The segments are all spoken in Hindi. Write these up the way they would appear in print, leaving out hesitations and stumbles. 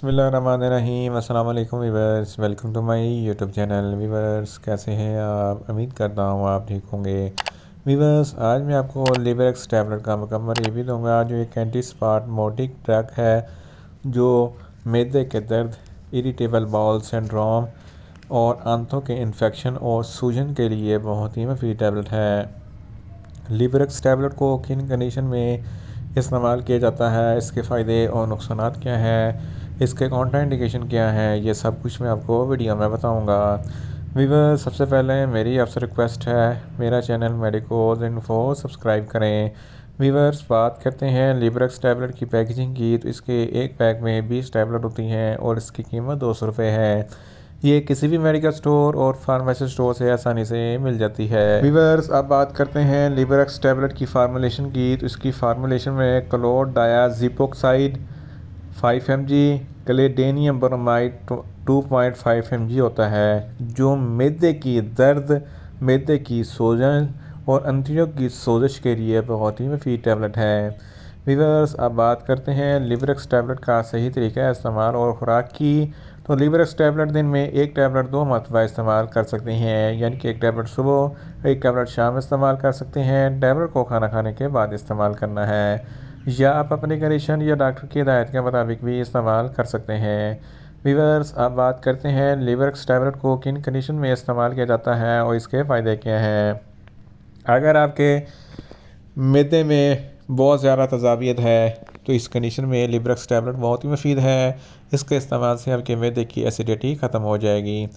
बिस्मिल्लाहिर्रहमानिर्रहीम अस्सलाम वालेकुम viewers, welcome to my YouTube channel. Viewers कैसे हैं आप? उम्मीद करता हूँ आप ठीक होंगे। वीवर्स आज मैं आपको लिबरेक्स टैबलेट का मुकम्मल रिव्यू दूंगा, जो एक एंटी स्पास्मोटिक ड्रग है जो मैदे के दर्द, इरिटेबल बाउल सिंड्रोम और आंतों के इन्फेक्शन और सूजन के लिए बहुत ही मुफीद टैबलेट है। लिबरेक्स टैबलेट को किन कंडीशन में इस्तेमाल किया जाता है, इसके फ़ायदे और नुकसानात क्या हैं, इसके काउंटर इंडिकेशन क्या है, ये सब कुछ मैं आपको वीडियो में बताऊंगा। वीवर्स सबसे पहले मेरी आपसे रिक्वेस्ट है, मेरा चैनल मेडिकोज इन्फो सब्सक्राइब करें। वीवर्स बात करते हैं लिबरेक्स टैबलेट की पैकेजिंग की, तो इसके एक पैक में 20 टैबलेट होती हैं और इसकी कीमत 200 रुपये है। ये किसी भी मेडिकल स्टोर और फार्मेसी स्टोर से आसानी से मिल जाती है। वीवर्स अब बात करते हैं लिबरेक्स टैबलेट की फार्मूलेशन की, तो इसकी फार्मूलेशन में क्लोर डायाजीपोक्साइड 5 mg, क्लेडेनियम ब्रोमाइड 2.5 mg होता है, जो मैदे की दर्द, मैदे की सूजन और अंतड़ियों की सोजिश के लिए बहुत ही मुफीद टैबलेट है। वीवर्स अब बात करते हैं लिबरेक्स टैबलेट का सही तरीका इस्तेमाल और खुराक की, तो लिबरेक्स टैबलेट दिन में एक टैबलेट 2 मरतबा इस्तेमाल कर सकते हैं, यानी कि एक टैबलेट सुबह, एक टैबलेट शाम इस्तेमाल कर सकते हैं। टैबलेट को खाना खाने के बाद इस्तेमाल करना है, या आप अपनी कंडीशन या डॉक्टर की हिदायत के मुताबिक भी इस्तेमाल कर सकते हैं। वीवर्स अब बात करते हैं लिबरेक्स टैबलेट को किन कंडीशन में इस्तेमाल किया जाता है और इसके फ़ायदे क्या हैं। अगर आपके मैदे में बहुत ज़्यादा तजाबियत है तो इस कंडीशन में लिबरेक्स टैबलेट बहुत ही मुफीद है। इसके इस्तेमाल से आपके मैदे की एसिडिटी ख़त्म हो जाएगी।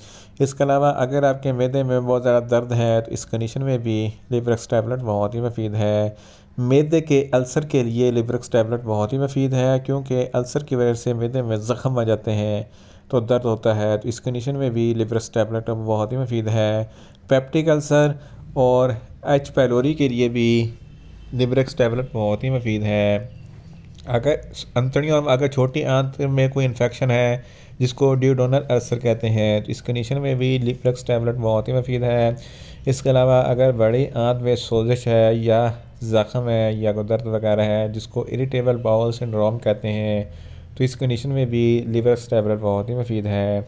इसके अलावा अगर आपके मैदे में बहुत ज़्यादा दर्द है तो इस कंडीशन में भी लिबरेक्स टैबलेट बहुत ही मुफीद है। मैदे के अल्सर के लिए लिबरेक्स टैबलेट बहुत ही मुफीद है, क्योंकि अल्सर की वजह से मैदे में ज़ख़म आ जाते हैं तो दर्द होता है, तो इस कंडीशन में भी लिबरेक्स टैबलेट बहुत ही मुफीद है। पेप्टिक अल्सर और एच पैलोरी के लिए भी लिबरेक्स टैबलेट बहुत ही मुफीद है। अगर अंतड़ियों में अगर छोटी आंत में कोई इन्फेक्शन है जिसको ड्यूडोनल अल्सर कहते हैं, तो इस कंडीशन में भी लिबरेक्स टैबलेट बहुत ही मुफीद है। इसके अलावा अगर बड़ी आंत में सोजिश है या ज़ख़म है या कोई दर्द वगैरह है जिसको इरिटेबल बाउल सिंड्रोम कहते हैं, तो इस कंडीशन में भी लिबरेक्स टैबलेट बहुत ही मुफीद है।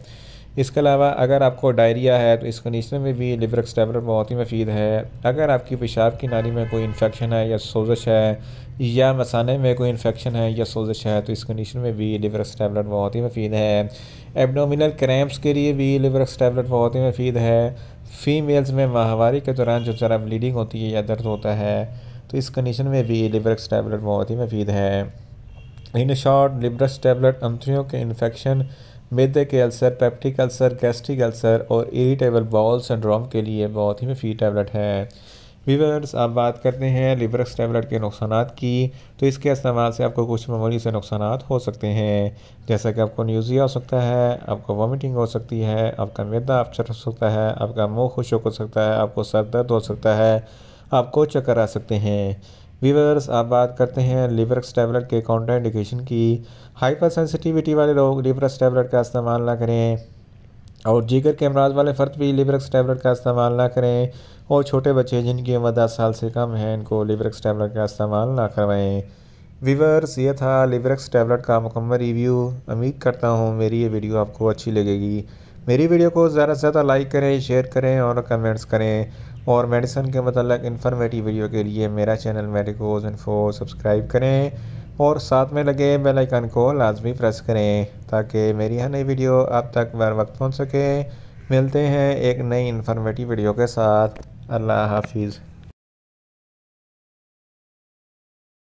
इसके अलावा अगर आपको डायरिया है तो इस कंडीशन में भी लिबरेक्स टैबलेट बहुत ही मुफीद है। अगर आपकी पेशाब की नाली में कोई इन्फेक्शन है या सोजिश है, या मसाने में कोई इन्फेक्शन है या सोजिश है, तो इस कंडीशन में भी लिबरेक्स टैबलेट बहुत ही मुफीद है। एब्डोमिनल क्रैम्प्स के लिए भी लिबरेक्स टैबलेट बहुत ही मुफीद है। फीमेल्स में माहवारी के दौरान जो ज़रा ब्लीडिंग होती है या दर्द होता है, तो इस कंडीशन में भी लिबरेक्स टैबलेट बहुत ही मुफीद है। इन शॉर्ट लिबरेक्स टैबलेट अंतड़ियों के इन्फेक्शन, मैदे के ulcer, peptic ulcer, gastric ulcer और इरिटेबल बाउल सिंड्रोम के लिए बहुत ही मुफीद टैबलेट है। वीवर्स अब बात करते हैं लिबरेक्स टैबलेट के नुकसानात की, तो इसके इस्तेमाल से आपको कुछ मामूली से नुकसानात हो सकते हैं, जैसा कि आपको न्यूज़िया हो सकता है, आपको वॉमिटिंग हो सकती है, आपका मैदा अपसेट हो सकता है, आपका मुंह खुश्क हो सकता है, आपको सर दर्द हो सकता है, आपको चक्कर आ सकते हैं। वीवर्स आप बात करते हैं लिबरेक्स टैबलेट के काउंटर इंडिकेशन की। हाइपर सेंसिटिविटी वाले लोग लिबरेक्स टैबलेट का इस्तेमाल ना करें, और जिगर के अमराज वाले फ़र्द भी लिबरेक्स टैबलेट का इस्तेमाल ना करें, और छोटे बच्चे जिनकी उम्र 10 साल से कम है इनको लिबरेक्स टैबलेट का इस्तेमाल ना करवाएं। वीवर्स ये था लिबरेक्स टैबलेट का मुकम्मल रिव्यू। उम्मीद करता हूँ मेरी ये वीडियो आपको अच्छी लगेगी। मेरी वीडियो को ज़्यादा से ज़्यादा लाइक करें, शेयर करें और कमेंट्स करें, और मेडिसिन के मतलब इन्फॉर्मेटिव वीडियो के लिए मेरा चैनल मेडिकोज इन्फो सब्सक्राइब करें, और साथ में लगे बेल आइकन को लाजमी प्रेस करें ताकि मेरी हर नई वीडियो आप तक बर वक्त पहुँच सके। मिलते हैं एक नई इन्फॉर्मेटिव वीडियो के साथ। अल्लाह हाफिज़।